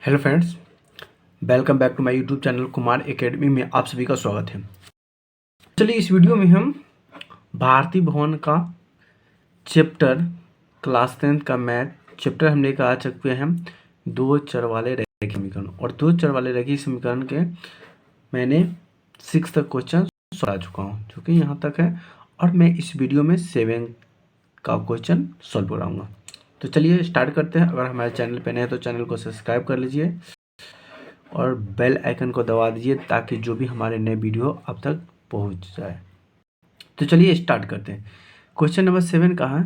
Hello friends, welcome back to my YouTube channel Kumar academy में आप सभी का स्वागत है। चलिए इस वीडियो में हम भारतीय भवन का चैप्टर क्लास 10 का मैथ चैप्टर हम लेकर आ चुके हैं दो चर वाले रैखिक समीकरण। और दो चर वाले रैखिक समीकरण के मैंने 6 तक क्वेश्चन सॉल्व आ चुका हूँ, जो कि यहाँ तक है। और मैं इस वीडियो में 7 का क्वेश्चन सॉल्व कराऊंगा। तो चलिए स्टार्ट करते हैं। अगर हमारे चैनल पर नए हैं तो चैनल को सब्सक्राइब कर लीजिए और बेल आइकन को दबा दीजिए ताकि जो भी हमारे नए वीडियो अब तक पहुंच जाए। तो चलिए स्टार्ट करते हैं। क्वेश्चन नंबर 7 का है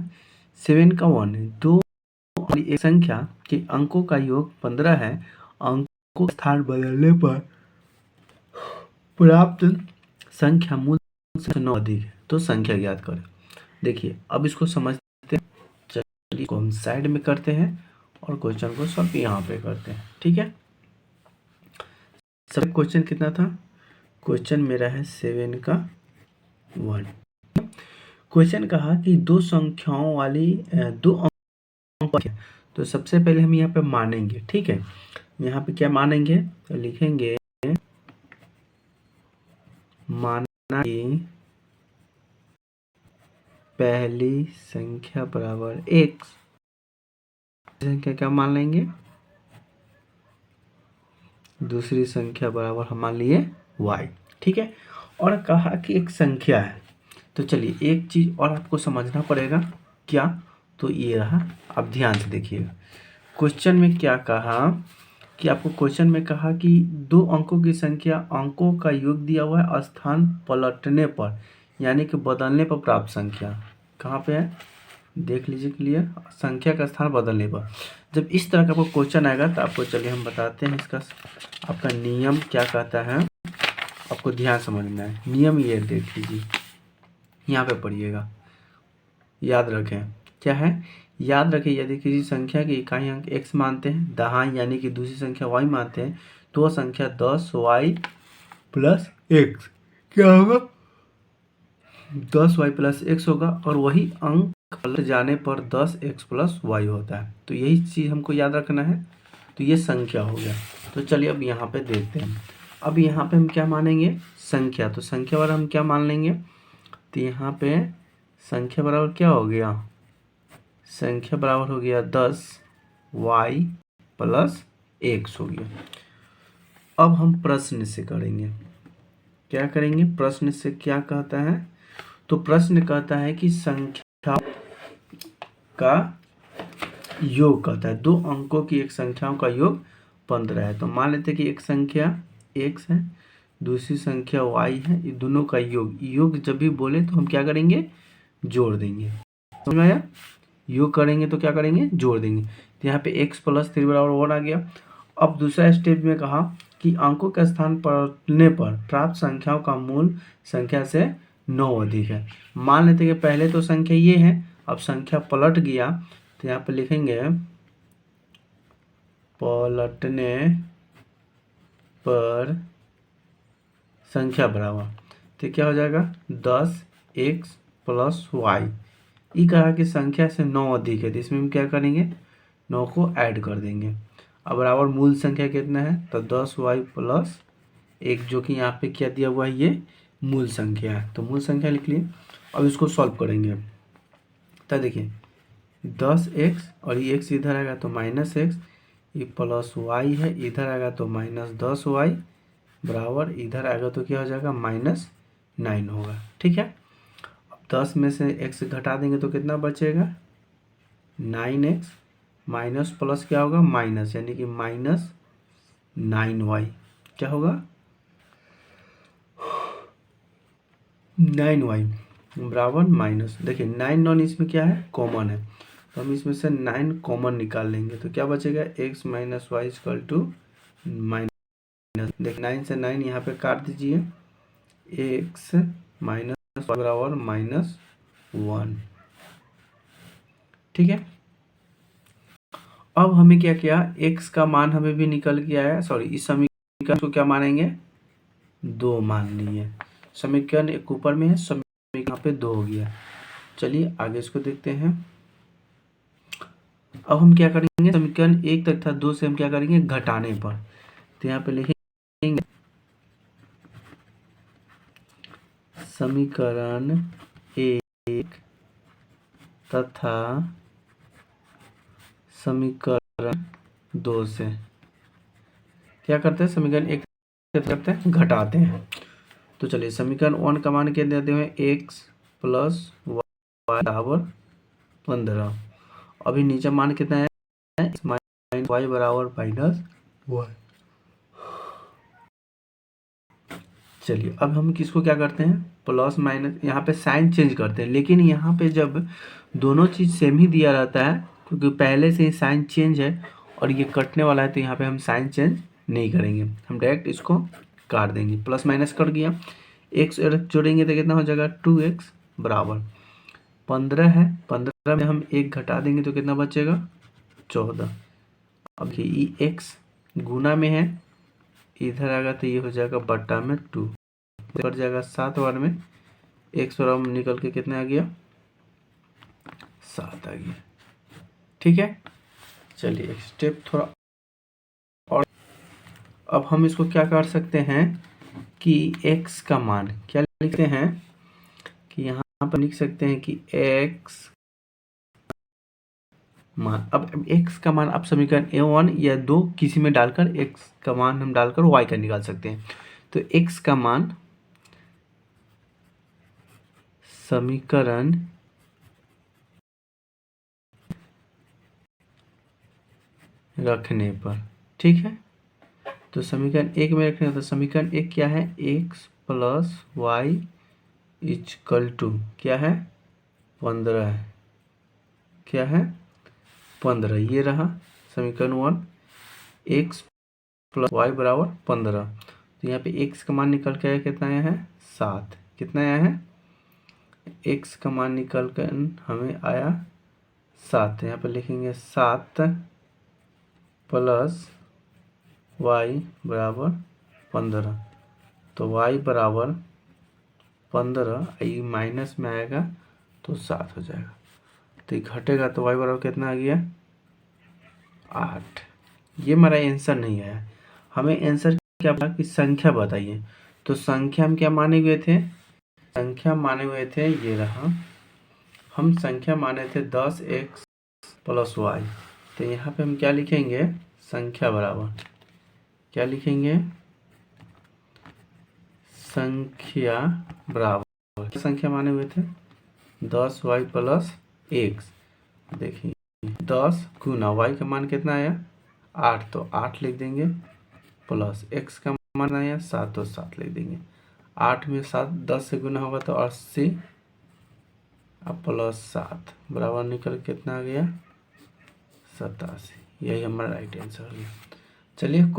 7 का 1 है दो वाली एक संख्या के अंकों का योग 15 है। अंकों का स्थान बदलने पर प्राप्त संख्या मूल से 9 अधिक है, तो संख्या ज्ञात करें। देखिए अब इसको समझते हैं। चलिए इसको हम साइड में करते हैं और क्वेश्चन को सॉल्व यहाँ पे करते हैं। ठीक है, सब क्वेश्चन कितना था? क्वेश्चन मेरा है 7 का 1। क्वेश्चन कहा कि दो संख्याओं वाली दो अंक है। तो सबसे पहले हम यहाँ पे मानेंगे। ठीक है, यहाँ पे क्या मानेंगे? तो लिखेंगे माना कि पहली संख्या बराबर x, संख्या क्या मान लेंगे? दूसरी संख्या बराबर हम मान लिए y। ठीक है, और कहा कि एक संख्या है। तो चलिए एक चीज और आपको समझना पड़ेगा। क्या? तो ये रहा, अब ध्यान से देखिएगा। क्वेश्चन में क्या कहा कि आपको क्वेश्चन में कहा कि दो अंकों की संख्या, अंकों का योग दिया हुआ है, स्थान पलटने पर यानी कि बदलने पर प्राप्त संख्या कहाँ पे है? देख लीजिए क्लियर, संख्या का स्थान बदलने पर। जब इस तरह का आपको क्वेश्चन आएगा तो आपको चलिए हम बताते हैं इसका आपका नियम क्या कहता है। आपको ध्यान समझना है। नियम ये देख लीजिए, यहाँ पे पढ़िएगा, याद रखें। क्या है? याद रखें, यदि किसी संख्या की इकाई अंक x मानते हैं, दहाई यानी कि दूसरी संख्या y मानते हैं, तो वह संख्या 10y प्लस x क्या होगा? 10y प्लस x होगा। और वही अंक पलट जाने पर 10x प्लस y होता है। तो यही चीज़ हमको याद रखना है। तो ये संख्या हो गया। तो चलिए अब यहाँ पे देखते हैं। अब यहाँ पे हम क्या मानेंगे? संख्या। तो संख्या बराबर हम क्या मान लेंगे? तो यहाँ पे संख्या बराबर क्या हो गया? संख्या बराबर हो गया 10y प्लस x हो गया। अब हम प्रश्न से करेंगे। क्या करेंगे? प्रश्न से क्या कहता है? तो प्रश्न कहता है कि संख्या का योग कहता है, दो अंकों की एक संख्याओं का योग 15 है। तो मान लेते हैं कि एक संख्या x है, दूसरी संख्या y है, ये दोनों का योग। योग जब भी बोले तो हम क्या करेंगे? जोड़ देंगे। समझ में आया? योग करेंगे तो क्या करेंगे? जोड़ देंगे। तो यहाँ पे x प्लस 3 बराबर 1 आ गया। अब दूसरा स्टेप में कहा कि अंकों के स्थान पलटने पर प्राप्त संख्याओं का मूल संख्या से 9 अधिक है। मान लेते हैं कि पहले तो संख्या ये है, अब संख्या पलट गया तो यहाँ पे लिखेंगे पलटने पर संख्या बराबर, तो क्या हो जाएगा? 10x plus y। ये कहा कि संख्या से 9 अधिक है, तो इसमें हम क्या करेंगे? 9 को ऐड कर देंगे। अब बराबर मूल संख्या कितना है? तो 10y प्लस 1, जो कि यहाँ पे क्या दिया हुआ है? ये मूल संख्या है। तो मूल संख्या लिख लिए। अब इसको सॉल्व करेंगे। तो देखिए 10x और ये x इधर आएगा तो माइनस x, ये प्लस y है, इधर आएगा तो माइनस 10y बराबर, इधर आएगा तो क्या हो जाएगा? -9 होगा। ठीक है, अब 10 में से x घटा देंगे तो कितना बचेगा? 9x माइनस प्लस क्या होगा? माइनस, यानी कि -9y क्या होगा? 9y बराबर माइनस। देखिए 9 9 इसमें क्या है? कॉमन है, तो हम इसमें से 9 कॉमन निकाल लेंगे तो क्या बचेगा? x minus Y equal to minus. देखिए 9 से 9 यहाँ पे काट दीजिए, x माइनस बराबर -1। ठीक है, अब हमें क्या किया? x का मान हमें भी निकल के आया। सॉरी, इस समीकरण को क्या मानेंगे? 2 मान लिए। समीकरण एक ऊपर में है, समीकरण यहाँ पे 2 हो गया। चलिए आगे इसको देखते हैं। अब हम क्या करेंगे, समीकरण 1 तथा 2 से हम क्या करेंगे, घटाने पर। तो यहाँ पे लिखेंगे समीकरण 1 तथा समीकरण 2 से क्या करते हैं, समीकरण 1 करते हैं, घटाते हैं। तो चलिए समीकरण 1 का मान क्या देते हैं, x प्लस वाई बराबर 15। अभी नीचे मान कितना है, वाई बराबर माइनस वाई। चलिए अब हम किसको क्या करते हैं, प्लस माइनस, यहाँ पे साइन चेंज करते हैं। लेकिन यहाँ पे जब दोनों चीज़ सेम ही दिया रहता है, क्योंकि पहले से ही साइन चेंज है और ये कटने वाला है, तो यहाँ पे हम साइन चेंज नहीं करेंगे, हम डायरेक्ट इसको काट देंगे। प्लस माइनस कट गया, एक्स जोड़ेंगे तो कितना हो जाएगा, 2x बराबर 15 है। 15 में हम 1 घटा देंगे तो कितना बचेगा, 14। अब ये x गुना में है, इधर आएगा तो ये हो जाएगा बट्टा में 2, कट जाएगा 7 बार में, x और हम निकल के कितना आ गया, 7 आ गया। ठीक है, चलिए एक स्टेप थोड़ा और। अब हम इसको क्या कर सकते हैं कि x का मान क्या लिखते हैं, कि यहाँ पर लिख सकते हैं कि x मान, अब x का मान आप समीकरण A1 या 2 किसी में डालकर x का मान हम डालकर y का निकाल सकते हैं। तो x का मान समीकरण रखने पर, ठीक है, तो समीकरण 1 में रखने, तो समीकरण 1 क्या है, x plus Y equal to क्या है, 15 है, क्या है 15, ये रहा समीकरण 1, x प्लस वाई बराबर 15। तो यहाँ पे x का मान निकल के आया, कितना आया है, 7। कितना आया है, x का मान निकल कर हमें आया 7। यहाँ पे लिखेंगे 7 प्लस y बराबर 15। तो y बराबर 15, ये माइनस में आएगा तो 7 हो जाएगा। तो ये घटेगा तो y बराबर कितना आ गया, 8। ये हमारा आंसर नहीं आया, हमें आंसर क्या बोला कि संख्या बताइए। तो संख्या हम क्या माने हुए थे, संख्या माने हुए थे, ये रहा, हम संख्या माने थे 10x प्लस वाई। तो यहाँ पे हम क्या लिखेंगे, संख्या बराबर क्या लिखेंगे, संख्या बराबर, क्या संख्या माने हुए थे, 10y प्लस x। देखिए 10 गुना y का मान कितना आया, 8, तो 8 लिख देंगे, प्लस x का मान आया 7, तो 7 लिख देंगे। 8 में 7 10 से गुना होगा तो 80, अब प्लस 7 बराबर निकल कितना आ गया, 87। यही हमारा राइट आंसर हो गया। चलिए